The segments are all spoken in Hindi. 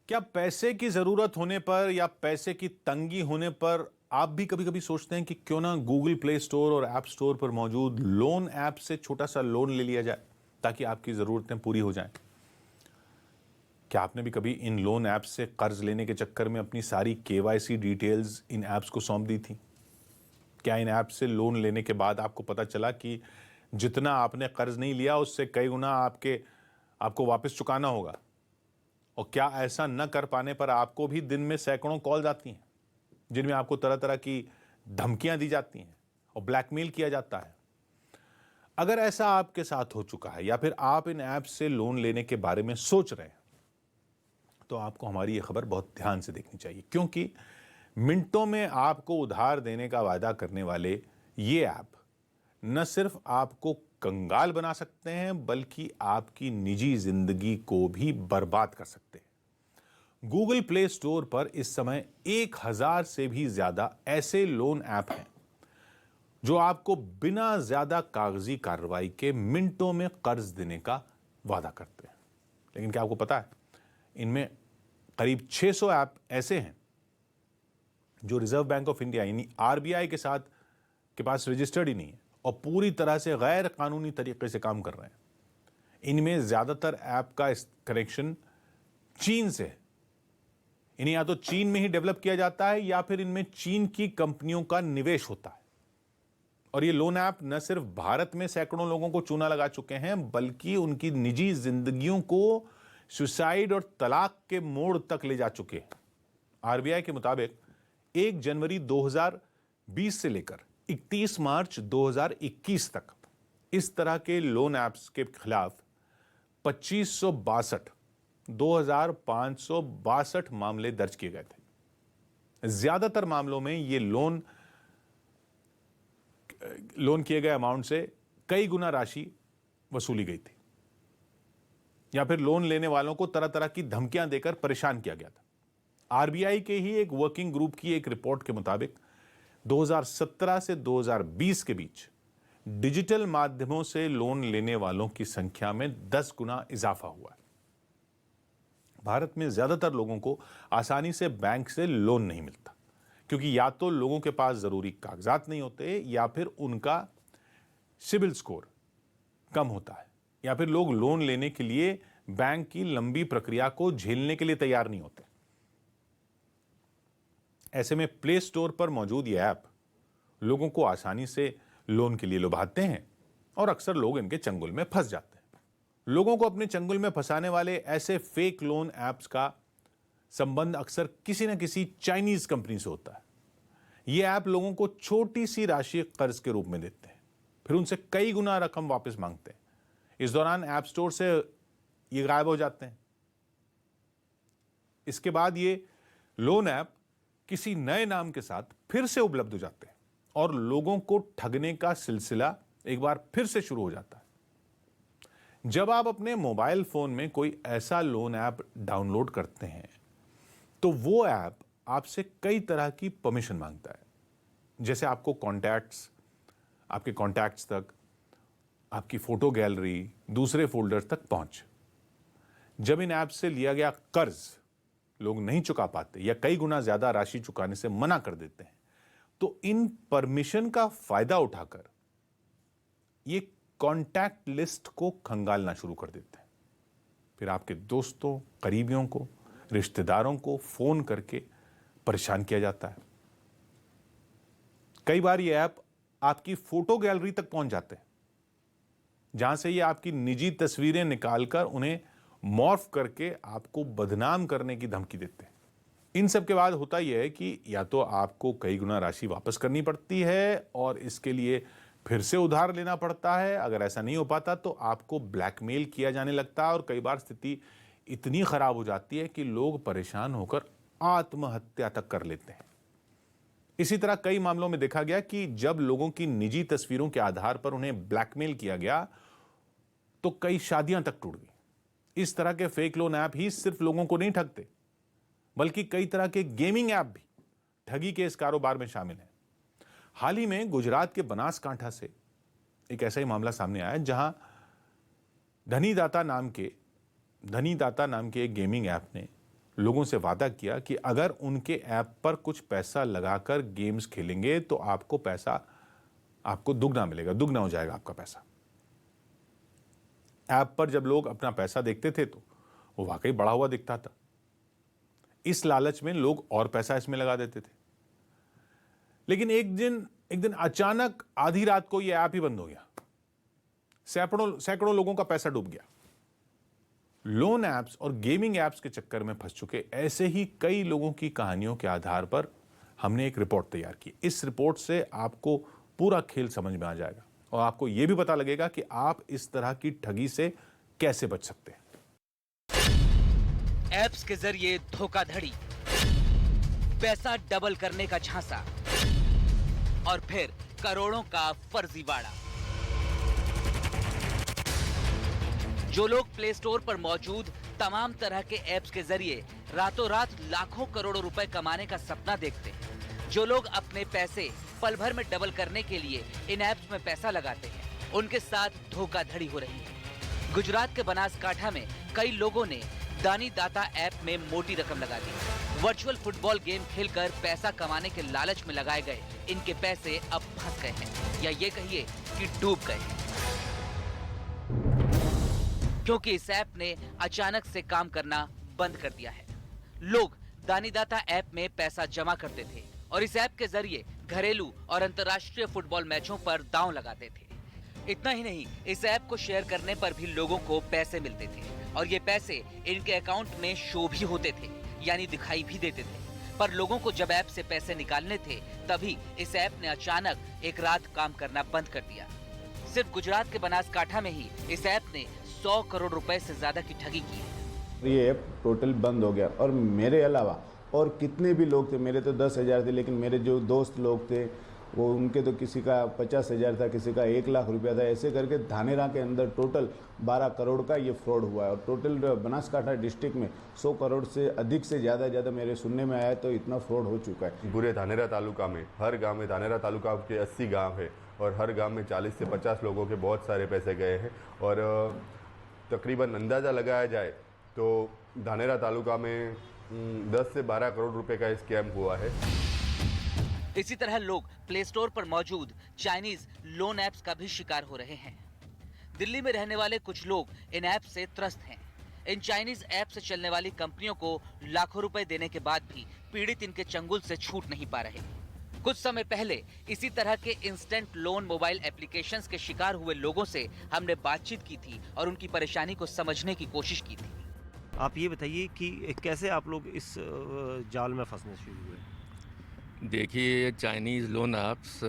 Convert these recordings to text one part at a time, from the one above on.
क्या पैसे की जरूरत होने पर या पैसे की तंगी होने पर आप भी कभी कभी सोचते हैं कि क्यों ना गूगल प्ले स्टोर और ऐप स्टोर पर मौजूद लोन ऐप से छोटा सा लोन ले लिया जाए ताकि आपकी जरूरतें पूरी हो जाएं? क्या आपने भी कभी इन लोन ऐप्स से कर्ज लेने के चक्कर में अपनी सारी केवाईसी डिटेल्स इन ऐप्स को सौंप दी थी? क्या इन ऐप से लोन लेने के बाद आपको पता चला कि जितना आपने कर्ज नहीं लिया उससे कई गुना आपको वापस चुकाना होगा? और क्या ऐसा न कर पाने पर आपको भी दिन में सैकड़ों कॉल्स आती हैं जिनमें आपको तरह तरह की धमकियां दी जाती हैं और ब्लैकमेल किया जाता है? अगर ऐसा आपके साथ हो चुका है या फिर आप इन ऐप से लोन लेने के बारे में सोच रहे हैं तो आपको हमारी यह खबर बहुत ध्यान से देखनी चाहिए, क्योंकि मिनटों में आपको उधार देने का वादा करने वाले ये ऐप न सिर्फ आपको कंगाल बना सकते हैं बल्कि आपकी निजी जिंदगी को भी बर्बाद कर सकते हैं। गूगल प्ले स्टोर पर इस समय 1000 से भी ज्यादा ऐसे लोन ऐप हैं जो आपको बिना ज्यादा कागजी कार्रवाई के मिनटों में कर्ज देने का वादा करते हैं। लेकिन क्या आपको पता है, इनमें करीब 600 ऐप ऐसे हैं जो रिजर्व बैंक ऑफ इंडिया यानी आरबीआई के साथ के पास रजिस्टर्ड ही नहीं है और पूरी तरह से गैर कानूनी तरीके से काम कर रहे हैं। इनमें ज्यादातर ऐप का कनेक्शन चीन से है। इन्हें या तो चीन में ही डेवलप किया जाता है या फिर इनमें चीन की कंपनियों का निवेश होता है। और ये लोन ऐप न सिर्फ भारत में सैकड़ों लोगों को चूना लगा चुके हैं बल्कि उनकी निजी जिंदगियों को सुसाइड और तलाक के मोड़ तक ले जा चुके हैं। आरबीआई के मुताबिक 1 जनवरी 2020 से लेकर 31 मार्च 2021 तक इस तरह के लोन ऐप्स के खिलाफ 2562 मामले दर्ज किए गए थे। ज्यादातर मामलों में ये लोन किए गए अमाउंट से कई गुना राशि वसूली गई थी या फिर लोन लेने वालों को तरह तरह की धमकियां देकर परेशान किया गया था। आरबीआई के ही एक वर्किंग ग्रुप की एक रिपोर्ट के मुताबिक 2017 से 2020 के बीच डिजिटल माध्यमों से लोन लेने वालों की संख्या में 10 गुना इजाफा हुआ है। भारत में ज्यादातर लोगों को आसानी से बैंक से लोन नहीं मिलता क्योंकि या तो लोगों के पास जरूरी कागजात नहीं होते या फिर उनका सिबिल स्कोर कम होता है या फिर लोग लोन लेने के लिए बैंक की लंबी प्रक्रिया को झेलने के लिए तैयार नहीं होते। ऐसे में प्ले स्टोर पर मौजूद ये ऐप लोगों को आसानी से लोन के लिए लुभाते हैं और अक्सर लोग इनके चंगुल में फंस जाते हैं। लोगों को अपने चंगुल में फंसाने वाले ऐसे फेक लोन ऐप्स का संबंध अक्सर किसी न किसी चाइनीज कंपनी से होता है। ये ऐप लोगों को छोटी सी राशि कर्ज के रूप में देते हैं, फिर उनसे कई गुना रकम वापस मांगते हैं। इस दौरान ऐप स्टोर से ये गायब हो जाते हैं। इसके बाद ये लोन ऐप किसी नए नाम के साथ फिर से उपलब्ध हो जाते हैं और लोगों को ठगने का सिलसिला एक बार फिर से शुरू हो जाता है। जब आप अपने मोबाइल फोन में कोई ऐसा लोन ऐप डाउनलोड करते हैं तो वो ऐप आपसे कई तरह की परमिशन मांगता है, जैसे आपके कॉन्टैक्ट्स तक, आपकी फोटो गैलरी, दूसरे फोल्डर तक पहुंच। जब इन ऐप से लिया गया कर्ज लोग नहीं चुका पाते या कई गुना ज्यादा राशि चुकाने से मना कर देते हैं तो इन परमिशन का फायदा उठाकर ये कॉन्टैक्ट लिस्ट को खंगालना शुरू कर देते हैं। फिर आपके दोस्तों, करीबियों को, रिश्तेदारों को फोन करके परेशान किया जाता है। कई बार ये ऐप आपकी फोटो गैलरी तक पहुंच जाते हैं जहां से ये आपकी निजी तस्वीरें निकालकर उन्हें मॉर्फ करके आपको बदनाम करने की धमकी देते हैं। इन सब के बाद होता यह है कि या तो आपको कई गुना राशि वापस करनी पड़ती है और इसके लिए फिर से उधार लेना पड़ता है। अगर ऐसा नहीं हो पाता तो आपको ब्लैकमेल किया जाने लगता है और कई बार स्थिति इतनी खराब हो जाती है कि लोग परेशान होकर आत्महत्या तक कर लेते हैं। इसी तरह कई मामलों में देखा गया कि जब लोगों की निजी तस्वीरों के आधार पर उन्हें ब्लैकमेल किया गया तो कई शादियां तक टूट गई। इस तरह के फेक लोन ऐप ही सिर्फ लोगों को नहीं ठगते बल्कि कई तरह के गेमिंग ऐप भी ठगी के इस कारोबार में शामिल हैं। हाल ही में गुजरात के बनासकांठा से एक ऐसा ही मामला सामने आया जहां धनी दाता नाम के एक गेमिंग ऐप ने लोगों से वादा किया कि अगर उनके ऐप पर कुछ पैसा लगाकर गेम्स खेलेंगे तो आपको दुगना मिलेगा, दुगना हो जाएगा आपका पैसा। ऐप पर जब लोग अपना पैसा देखते थे तो वो वाकई बढ़ा हुआ दिखता था। इस लालच में लोग और पैसा इसमें लगा देते थे। लेकिन एक दिन अचानक आधी रात को यह ऐप ही बंद हो गया। सैकड़ों लोगों का पैसा डूब गया। लोन ऐप्स और गेमिंग ऐप्स के चक्कर में फंस चुके ऐसे ही कई लोगों की कहानियों के आधार पर हमने एक रिपोर्ट तैयार की। इस रिपोर्ट से आपको पूरा खेल समझ में आ जाएगा और आपको यह भी पता लगेगा कि आप इस तरह की ठगी से कैसे बच सकते हैं। ऐप्स के जरिए धोखाधड़ी, पैसा डबल करने का झांसा और फिर करोड़ों का फर्जीवाड़ा। जो लोग प्ले स्टोर पर मौजूद तमाम तरह के ऐप्स के जरिए रातों रात लाखों करोड़ों रुपए कमाने का सपना देखते हैं, जो लोग अपने पैसे पल भर में डबल करने के लिए इन ऐप्स में पैसा लगाते हैं, उनके साथ धोखाधड़ी हो रही है। गुजरात के बनासकांठा में कई लोगों ने दानी दाता ऐप में मोटी रकम लगा दी। वर्चुअल फुटबॉल गेम खेलकर पैसा कमाने के लालच में लगाए गए इनके पैसे अब फंस गए हैं, या ये कहिए कि डूब गए हैं, क्योंकि इस ऐप ने अचानक से काम करना बंद कर दिया है। लोग दानीदाता ऐप में पैसा जमा करते थे और इस ऐप के जरिए घरेलू और अंतर्राष्ट्रीय फुटबॉल मैचों पर दांव लगाते थे। इतना ही नहीं, इस ऐप को शेयर करने पर भी लोगों को पैसे मिलते थे और ये पैसे इनके अकाउंट में शो भी होते थे, यानी दिखाई भी देते थे। पर लोगों को जब ऐप से पैसे निकालने थे तभी इस ऐप ने अचानक एक रात काम करना बंद कर दिया। सिर्फ गुजरात के बनासकांठा में ही इस ऐप ने 100 करोड़ रुपए से ज्यादा की ठगी की है। ये ऐप टोटल बंद हो गया और मेरे अलावा और कितने भी लोग थे, मेरे तो 10,000 थे, लेकिन मेरे जो दोस्त लोग थे वो उनके तो किसी का 50,000 था, किसी का 1 लाख रुपया था। ऐसे करके धानेरा के अंदर टोटल 12 करोड़ का ये फ्रॉड हुआ है और टोटल बनासकांठा डिस्ट्रिक्ट में 100 करोड़ से अधिक से ज़्यादा मेरे सुनने में आया तो इतना फ्रॉड हो चुका है। पूरे धानेरा तालुका में, हर गांव में, धानेरा तालुका के 80 गांव है और हर गांव में 40 से 50 लोगों के बहुत सारे पैसे गए हैं और तकरीबन अंदाज़ा लगाया जाए तो धानेरा तालुका में 10 से 12 करोड़ रुपए का स्कैम हुआ है। इसी तरह लोग प्ले स्टोर पर मौजूद चाइनीज लोन ऐप्स का भी शिकार हो रहे हैं। दिल्ली में रहने वाले कुछ लोग इन ऐप से त्रस्त हैं। इन चाइनीज ऐप से चलने वाली कंपनियों को लाखों रुपए देने के बाद भी पीड़ित इनके चंगुल से छूट नहीं पा रहे। कुछ समय पहले इसी तरह के इंस्टेंट लोन मोबाइल एप्लीकेशंस के शिकार हुए लोगों से हमने बातचीत की थी और उनकी परेशानी को समझने की कोशिश की थी। आप ये बताइए कि कैसे आप लोग इस जाल में फंसने शुरू हुए? देखिए, Chinese loan apps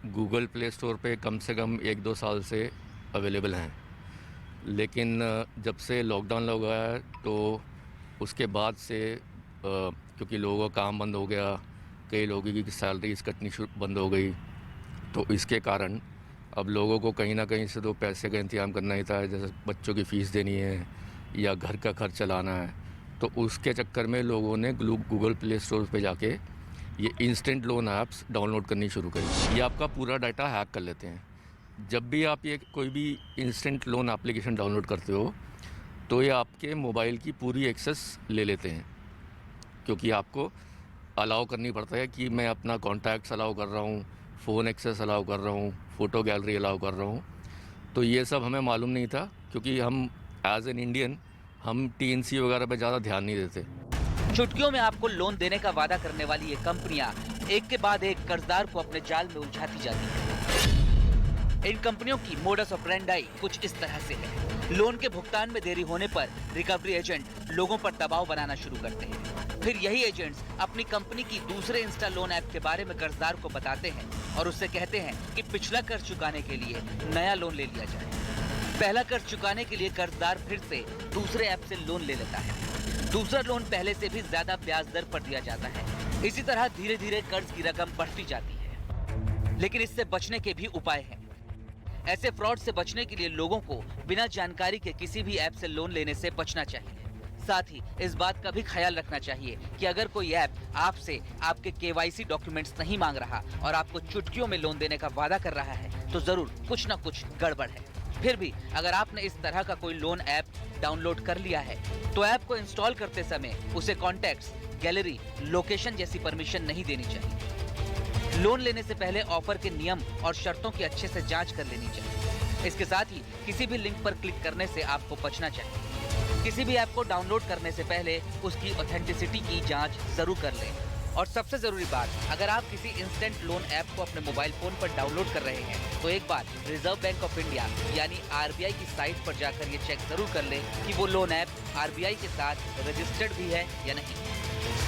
Google play store पे कम से कम 1-2 साल से अवेलेबल हैं, लेकिन जब से लॉकडाउन लगा है तो उसके बाद से क्योंकि लोगों का काम बंद हो गया, कई लोगों की सैलरीज कटनी बंद हो गई, तो इसके कारण अब लोगों को कहीं ना कहीं से तो पैसे का इंतजाम करना ही था, जैसे बच्चों की फ़ीस देनी है या घर का खर्च चलाना है। तो उसके चक्कर में लोगों ने गूगल प्ले स्टोर पे जाके ये इंस्टेंट लोन ऐप्स डाउनलोड करनी शुरू करी। ये आपका पूरा डाटा हैक कर लेते हैं। जब भी आप ये कोई भी इंस्टेंट लोन एप्लीकेशन डाउनलोड करते हो तो ये आपके मोबाइल की पूरी एक्सेस ले लेते हैं, क्योंकि आपको अलाउ करनी पड़ता है कि मैं अपना कॉन्टैक्ट्स अलाउ कर रहा हूँ, फ़ोन एक्सेस अलाउ कर रहा हूँ, फ़ोटो गैलरी अलाउ कर रहा हूँ। तो ये सब हमें मालूम नहीं था, क्योंकि हम एज एन इंडियन हम TNC वगैरह पे ज़्यादा ध्यान नहीं देते। चुटकियों में आपको लोन देने का वादा करने वाली ये कंपनियां एक के बाद एक कर्जदार को अपने जाल में उलझाती जाती हैं। इन कंपनियों की मोडस ऑपरेंडाई कुछ इस तरह से है। लोन के भुगतान में देरी होने पर रिकवरी एजेंट लोगों पर दबाव बनाना शुरू करते हैं। फिर यही एजेंट्स अपनी कंपनी की दूसरे इंस्टा लोन ऐप के बारे में कर्जदार को बताते हैं और उससे कहते हैं कि पिछला कर्ज चुकाने के लिए नया लोन ले लिया जाए। पहला कर्ज चुकाने के लिए कर्जदार फिर से दूसरे ऐप से लोन ले लेता है। दूसरा लोन पहले से भी ज्यादा ब्याज दर पर दिया जाता है। इसी तरह धीरे धीरे कर्ज की रकम बढ़ती जाती है। लेकिन इससे बचने के भी उपाय हैं। ऐसे फ्रॉड से बचने के लिए लोगों को बिना जानकारी के किसी भी ऐप से लोन लेने से बचना चाहिए। साथ ही इस बात का भी ख्याल रखना चाहिए कि अगर कोई ऐप आपसे आपके KYC डॉक्यूमेंट्स नहीं मांग रहा और आपको चुटकियों में लोन देने का वादा कर रहा है तो जरूर कुछ न कुछ गड़बड़ है। फिर भी अगर आपने इस तरह का कोई लोन ऐप ऐप डाउनलोड कर लिया है तो ऐप को इंस्टॉल करते समय उसे कॉन्टैक्ट्स, गैलरी, लोकेशन जैसी परमिशन नहीं देनी चाहिए। लोन लेने से पहले ऑफर के नियम और शर्तों की अच्छे से जांच कर लेनी चाहिए। इसके साथ ही किसी भी लिंक पर क्लिक करने से आपको बचना चाहिए। किसी भी ऐप को डाउनलोड करने से पहले उसकी ऑथेंटिसिटी की जांच जरूर कर लें। और सबसे जरूरी बात, अगर आप किसी इंस्टेंट लोन ऐप को अपने मोबाइल फोन पर डाउनलोड कर रहे हैं तो एक बार रिजर्व बैंक ऑफ इंडिया यानी आरबीआई की साइट पर जाकर ये चेक जरूर कर लें कि वो लोन ऐप आरबीआई के साथ रजिस्टर्ड भी है या नहीं।